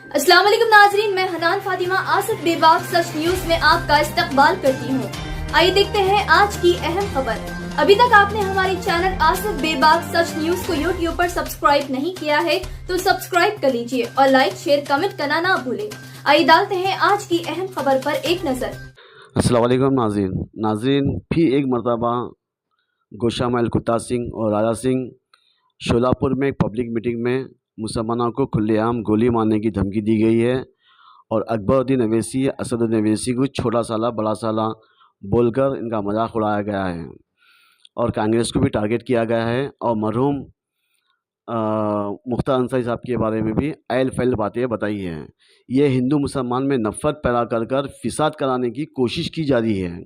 अस्सलाम वालेकुम नाजरीन, मैं हनान फातिमा आसिफ बेबाक सच न्यूज में आपका इस्तकबाल करती हूँ। आइए देखते हैं आज की अहम खबर। अभी तक आपने हमारे चैनल आसिफ बेबाक सच न्यूज को यूट्यूब पर सब्सक्राइब नहीं किया है तो सब्सक्राइब कर लीजिए और लाइक शेयर कमेंट करना ना भूलें। आइए डालते हैं आज की अहम खबर पर एक नजर। अस्सलाम वालेकुम नाज़रीन, फिर एक मरतबा गोशा महल कुत्ता सिंह और राजा सिंह शोलापुर में एक पब्लिक मीटिंग में मुसलमानों को खुलेआम गोली मारने की धमकी दी गई है और अकबरुद्दीन अवैसी, असदुद्दीन अवैसी को छोटा साला बड़ा साला बोलकर इनका मजाक उड़ाया गया है और कांग्रेस को भी टारगेट किया गया है और मरहूम मुख्तार अंसारी साहब के बारे में भी ऐल फैल बातें बताई हैं। ये हिंदू मुसलमान में नफ़रत पैदा कर कर फिसाद कराने की कोशिश की जा रही है।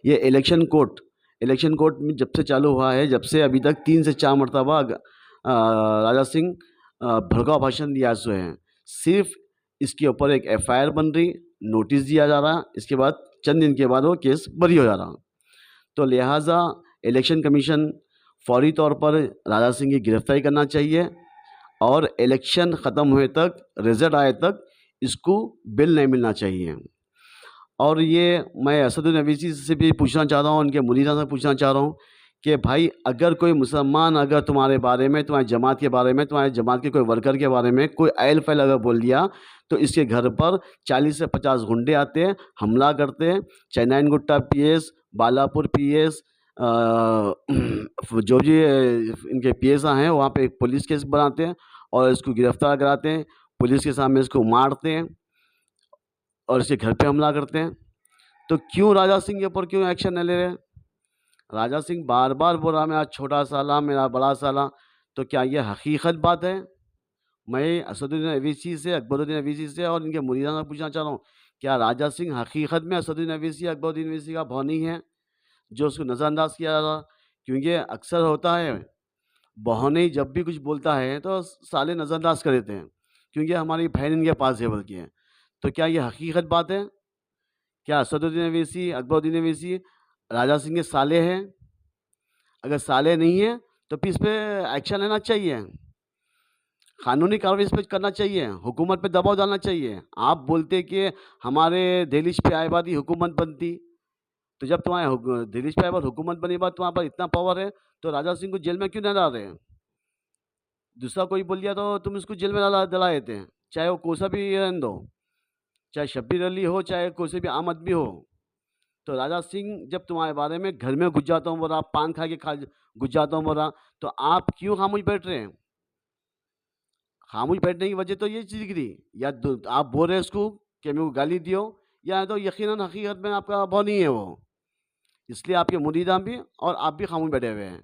ये इलेक्शन कोर्ट में जब से चालू हुआ है, जब से अभी तक 3 से 4 मरतबा राजा सिंह भड़काऊ भाषण दिया हुए हैं। सिर्फ इसके ऊपर एक FIR बन रही, नोटिस दिया जा रहा, इसके बाद चंद दिन के बाद वो केस बरी हो जा रहा। तो लिहाजा इलेक्शन कमीशन फौरी तौर पर राजा सिंह की गिरफ्तारी करना चाहिए और इलेक्शन ख़त्म हुए तक, रिजल्ट आए तक इसको बिल नहीं मिलना चाहिए। और ये मैं असदुद्दीन अवैसी से भी पूछना चाह रहा हूँ, उनके मुरीदा से पूछना चाह रहा हूँ कि भाई अगर कोई मुसलमान अगर तुम्हारे बारे में, तुम्हारी जमात के बारे में, तुम्हारे जमात के कोई वर्कर के बारे में कोई ऐल फैल अगर बोल दिया तो इसके घर पर 40 से 50 गुंडे आते हैं, हमला करते हैं। चैनाइन गुट्टा PS, बालापुर PS, जो भी इनके PS हैं वहाँ पे एक पुलिस केस बनाते हैं और इसको गिरफ्तार कराते हैं, पुलिस के सामने इसको मारते हैं और इसके घर पे हमला करते हैं। तो क्यों राजा सिंह के ऊपर क्यों एक्शन नहीं ले रहे? राजा सिंह बार बार बोल रहा मेरा छोटा साला, मेरा बड़ा साला, तो क्या ये हकीकत बात है? मैं असदुद्दीन अवैसी से, अकबरुद्दीन अवैसी से और इनके मुरीदान से पूछना चाह रहा हूँ, क्या राजा सिंह हकीकत में असदुद्दीन अवैसी, अकबरुद्दीन अवैसी का भौनी है जो उसको नज़रअंदाज किया जा रहा? क्योंकि अक्सर होता है बहने जब भी कुछ बोलता है तो साले नज़रअंदाज कर देते हैं क्योंकि हमारी बहन इनके पास लेवल की है। तो क्या ये हकीकत बात है? क्या असदुद्दीन अवैसी, अकबरुद्दीन अवैसी राजा सिंह के साले हैं? अगर साले नहीं हैं तो फिर इस पर एक्शन लेना चाहिए, कानूनी कार्रवाई इस पर करना चाहिए, हुकूमत पे दबाव डालना चाहिए। आप बोलते कि हमारे दहलीज पे आए बाद ही हुकूमत बनती, तो जब तुम्हारे दहलीज पे आए बाद हुकूमत बनी बाद तुम्हारे पास इतना पावर है तो राजा सिंह को जेल में क्यों नहीं डाल रहे हैं? दूसरा कोई बोल दिया तो तुम इसको जेल में डला देते हैं, चाहे वो कोसा भी रहने दो, चाहे शब्बीर अली हो, चाहे कोई से भी आम आदमी हो। तो राजा सिंह जब तुम्हारे बारे में घर में घुस जाता हूँ बोला, पान खा के घुस जाता हूँ बोला, तो आप क्यों खामोश बैठ रहे हैं? खामोश बैठने की वजह तो ये चीज़ दिख रही, या आप बोल रहे हैं उसको कि मेरे को गाली दियो, या तो यकीनन हकीकत में आपका भौनी है वो, इसलिए आपके मुरीदान भी और आप भी खामोश बैठे हुए हैं।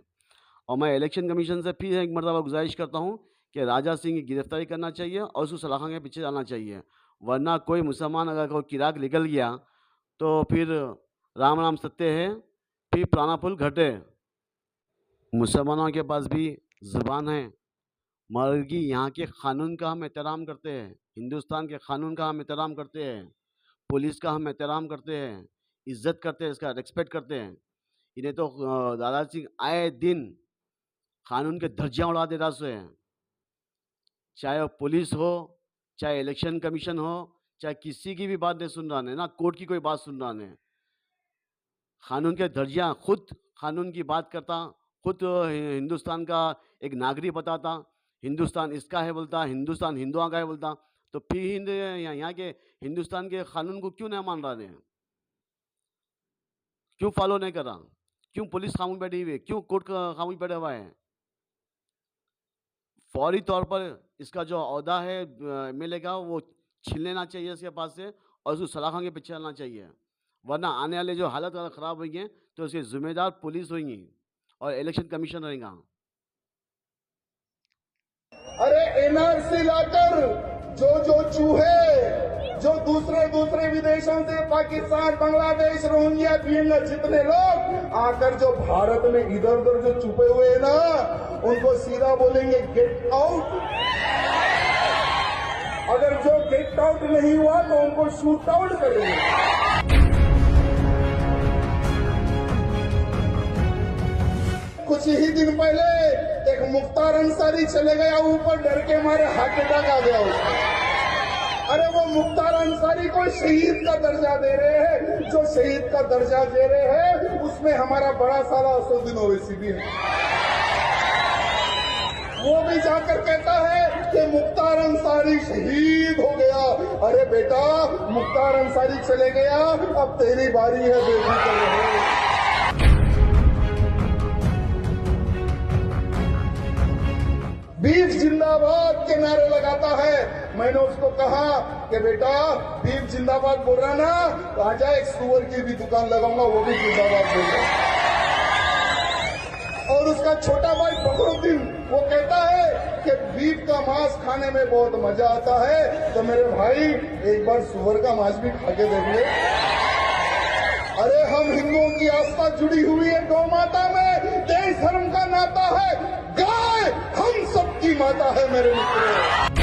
और मैं इलेक्शन कमीशन से फिर एक मरतबा गुजारिश करता हूँ कि राजा सिंह की गिरफ्तारी करना चाहिए और उसको सलाखों के पीछे डालना चाहिए, वरना कोई मुसलमान अगर कोई किराक निकल गया तो फिर राम राम सत्य है, फिर पुराना पुल घटे। मुसलमानों के पास भी ज़बान है, मगर कि यहाँ के क़ानून का हम एहतराम करते हैं, हिंदुस्तान के क़ानून का हम एहतराम करते हैं, पुलिस का हम एहतराम करते हैं, इज़्ज़त करते हैं, इसका रिस्पेक्ट करते हैं। इन्हें तो दादा सिंह आए दिन कानून के धज्जियाँ उड़ा देता है, चाहे वो पुलिस हो, चाहे इलेक्शन कमीशन हो, चाहे किसी की भी बात नहीं सुन रहा है ना, कोर्ट की कोई बात सुन रहा है। कानून के धज्जियाँ, खुद कानून की बात करता, खुद हिंदुस्तान का एक नागरिक बताता, हिंदुस्तान इसका है बोलता, हिंदुस्तान हिंदुओं का है बोलता, तो फिर यहाँ के हिंदुस्तान के कानून को क्यों नहीं मान रहे हैं? क्यों फॉलो नहीं कर रहा? क्यों पुलिस खामोश बैठी हुई है? क्यों कोर्ट खामोश बैठा हुआ है? फौरी तौर पर इसका जो ओहदा है MLA का वो छीन लेना चाहिए इसके पास से और उसको सलाखों के पीछे डालना चाहिए, वरना आने वाले जो हालत अगर ख़राब हुई हैं तो उसके ज़िम्मेदार पुलिस होंगी और इलेक्शन कमीशन रहेगा। अरे NRC लाकर जो चूहे जो दूसरे विदेशों से पाकिस्तान, बांग्लादेश, रोहिंग्या, रोहिंग्या जितने लोग आकर जो भारत में इधर उधर जो छुपे हुए हैं ना, उनको सीधा बोलेंगे गेट आउट। अगर जो गेट आउट नहीं हुआ तो उनको शूट आउट करेंगे। कुछ ही दिन पहले एक मुख्तार अंसारी चले गया ऊपर, डर के मारे हार्ट अटैक आ गया उसको। को शहीद का दर्जा दे रहे हैं। जो शहीद का दर्जा दे रहे हैं उसमें हमारा बड़ा साला असदुद्दीन ओवैसी भी है। वो भी जाकर कहता है कि मुख्तार अंसारी शहीद हो गया। अरे बेटा, मुख्तार अंसारी चले गया, अब तेरी बारी है बेटी कर रहे। बीफ जिंदाबाद के नारे लगाता है। मैंने उसको कहा कि बेटा बीफ जिंदाबाद बोल रहा ना, तो आजा एक सुअर की भी दुकान लगाऊंगा, वो भी जिंदाबाद बोल रहा। और उसका छोटा भाई फखरुद्दीन वो कहता है कि बीफ का मांस खाने में बहुत मजा आता है। तो मेरे भाई एक बार सुअर का मांस भी खा के देख ले। अरे हम हिंदुओं की आस्था जुड़ी हुई है गौ माता में, देश धर्म का नाता है, गाय हम सबकी माता है मेरे मित्रों।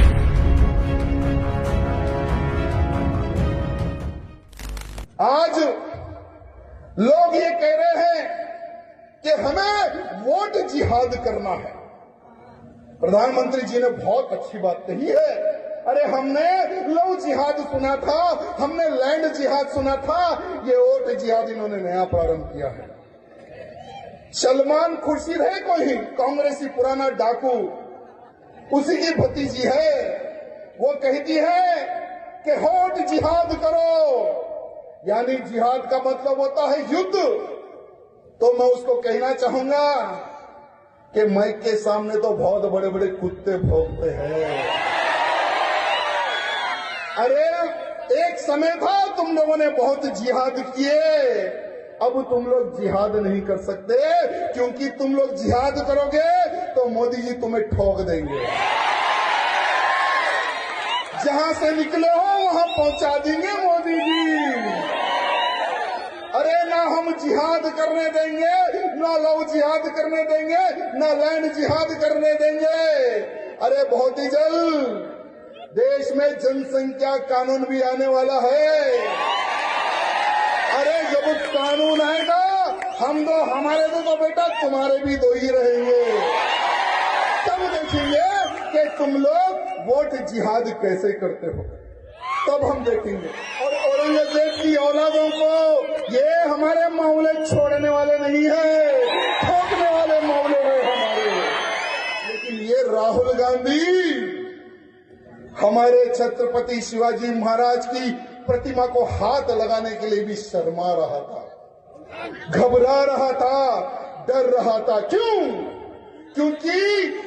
आज लोग ये कह रहे हैं कि हमें वोट जिहाद करना है। प्रधानमंत्री जी ने बहुत अच्छी बात कही है। अरे हमने लव जिहाद सुना था, हमने लैंड जिहाद सुना था, ये वोट जिहाद इन्होंने नया प्रारंभ किया है। सलमान खुर्शीद है कोई कांग्रेसी पुराना डाकू, उसी की भतीजी है। वो कहती है कि वोट जिहाद करो, यानी जिहाद का मतलब होता है युद्ध। तो मैं उसको कहना चाहूंगा कि माइक के सामने तो बहुत बड़े बड़े कुत्ते भौंकते हैं। अरे एक समय था तुम लोगों ने बहुत जिहाद किए, अब तुम लोग जिहाद नहीं कर सकते, क्योंकि तुम लोग जिहाद करोगे तो मोदी जी तुम्हें ठोक देंगे। जहां से निकले हो वहां पहुंचा देंगे मोदी जी। अरे ना हम जिहाद करने देंगे, ना लव जिहाद करने देंगे, ना लैंड जिहाद करने देंगे। अरे बहुत ही जल्द देश में जनसंख्या कानून भी आने वाला है। अरे जब कानून आएगा हम दो, हमारे दो तो बेटा तुम्हारे भी दो ही रहेंगे। तब देखेंगे कि तुम लोग वोट जिहाद कैसे करते हो, तब हम देखेंगे। और औरंगजेब की औलादों को ये हमारे मामले छोड़ने वाले नहीं है, ठोकने वाले मामले हैं हमारे। लेकिन ये राहुल गांधी हमारे छत्रपति शिवाजी महाराज की प्रतिमा को हाथ लगाने के लिए भी शर्मा रहा था, घबरा रहा था, डर रहा था। क्यों? क्योंकि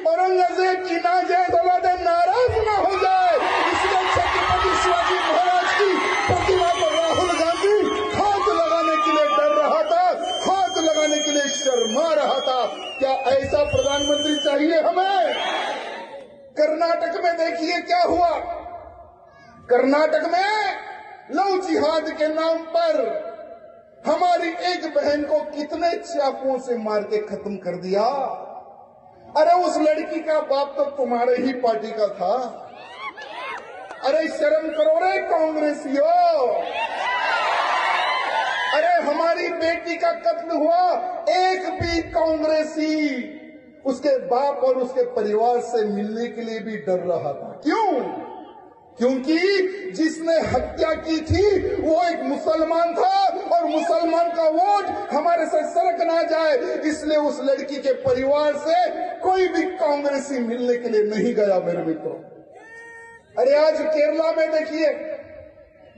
औरंगजेब की नाजायज औलादें नाराज ना हो जाए, इसलिए छत्रपति शिवाजी महाराज की प्रतिमा पर राहुल गांधी हाथ लगाने के लिए डर रहा था, हाथ लगाने के लिए शर्मा रहा था। क्या ऐसा प्रधानमंत्री चाहिए हमें? कर्नाटक में देखिए क्या हुआ। कर्नाटक में लव जिहाद के नाम पर हमारी एक बहन को कितने चाकुओं से मार के खत्म कर दिया। अरे उस लड़की का बाप तो तुम्हारे ही पार्टी का था। अरे शर्म करो रे कांग्रेसियों। अरे हमारी बेटी का कत्ल हुआ, एक भी कांग्रेसी उसके बाप और उसके परिवार से मिलने के लिए भी डर रहा था। क्यों? क्योंकि जिसने हत्या की थी वो एक मुसलमान था और मुसलमान का वोट हमारे से सरक ना जाए, इसलिए उस लड़की के परिवार से कोई भी कांग्रेसी मिलने के लिए नहीं गया मेरे मित्रों। अरे आज केरला में देखिए,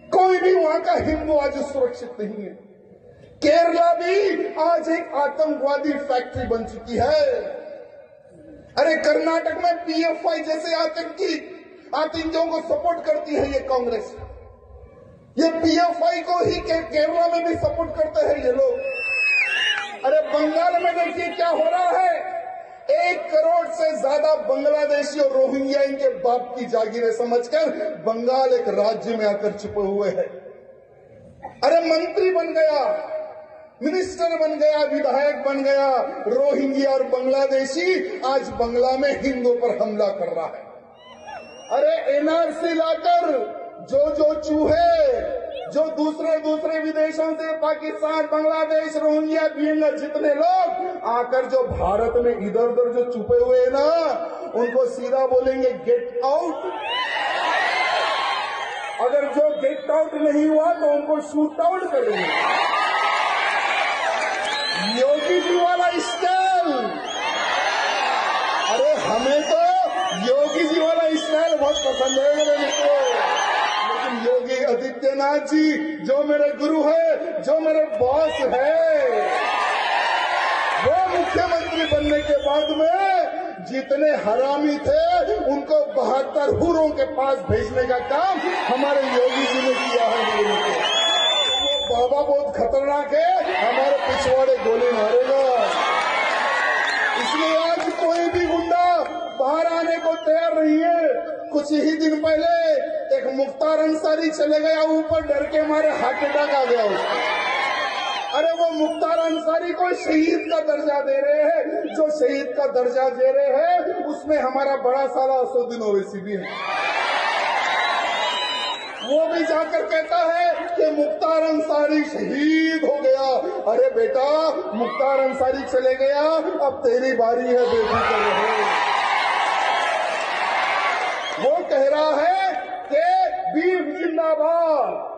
कोई भी वहां का हिंदू आज सुरक्षित नहीं है। केरला भी आज एक आतंकवादी फैक्ट्री बन चुकी है। अरे कर्नाटक में पीएफआई जैसे आतंकियों को सपोर्ट करती है ये कांग्रेस। ये पीएफआई को ही केरला में भी सपोर्ट करते हैं ये लोग। अरे बंगाल में देखिए क्या हो रहा है। 1 करोड़ से ज्यादा बांग्लादेशी और रोहिंग्या इनके बाप की जागीरें समझकर बंगाल एक राज्य में आकर छुपे हुए हैं। अरे मंत्री बन गया, मिनिस्टर बन गया, विधायक बन गया, रोहिंग्या और बांग्लादेशी आज बंगला में हिंदुओं पर हमला कर रहा है। अरे एनआरसी लाकर जो चूहे जो दूसरे विदेशों से पाकिस्तान, बांग्लादेश, रोहिंग्या, रोहिंग्या जितने लोग आकर जो भारत में इधर उधर जो छुपे हुए हैं ना, उनको सीधा बोलेंगे गेट आउट। अगर जो गेट आउट नहीं हुआ तो उनको शूट आउट करेंगे। योगी जी वाला स्टाइल, अरे हमें तो योगी जी वाला स्टाइल बहुत पसंद है मेरे मित्रों। लेकिन योगी आदित्यनाथ जी जो मेरे गुरु है, जो मेरे बॉस है, वो मुख्यमंत्री बनने के बाद में जितने हरामी थे उनको 72 हुरों के पास भेजने का काम हमारे योगी जी ने किया है मेरे मित्रों। वो बाबा बहुत खतरनाक है, हमारे पिछवाड़े गोली मारेगा। इसलिए आज कोई भी गुंडा बाहर आने को तैयार नहीं है। कुछ ही दिन पहले एक मुख्तार अंसारी चले गया ऊपर, डर के मारे हार्ट अटैक आ गया उसको। अरे वो मुख्तार अंसारी को शहीद का दर्जा दे रहे हैं, जो शहीद का दर्जा दे रहे हैं उसमें हमारा बड़ा साला असदुद्दीन ओवैसी भी है। वो भी जाकर कहता है कि मुख्तार अंसारी शहीद हो गया। अरे बेटा, मुख्तार अंसारी चले गया, अब तेरी बारी है बेफिक्र रहो। वो कह रहा है कि बीफ जिंदाबाद,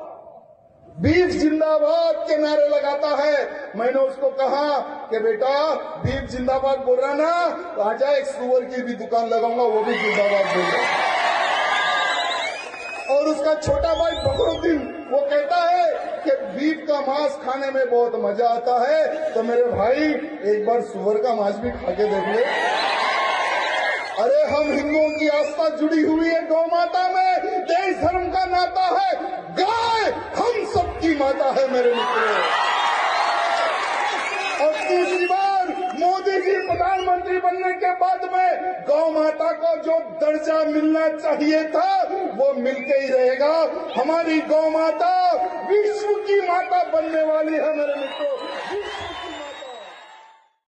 बीफ जिंदाबाद के नारे लगाता है। मैंने उसको कहा कि बेटा बीफ जिंदाबाद बोल रहा ना, तो आजा एक सुअर की भी दुकान लगाऊंगा, वो भी जिंदाबाद बोल रहा। और उसका छोटा भाई बकरुद्दीन वो कहता है कि बीफ का मांस खाने में बहुत मजा आता है। तो मेरे भाई एक बार सुअर का मांस भी खा के देख ले। अरे हम हिंदुओं की आस्था जुड़ी हुई है गौ माता में, देश धर्म का नाता है, गाय हम सबकी माता है मेरे मित्रों। और दूसरी बार मोदी जी प्रधानमंत्री बनने के बाद में गौ माता को जो दर्जा मिलना चाहिए था वो मिलके ही रहेगा। हमारी गौ माता विश्व की माता बनने वाली है मेरे मित्रों।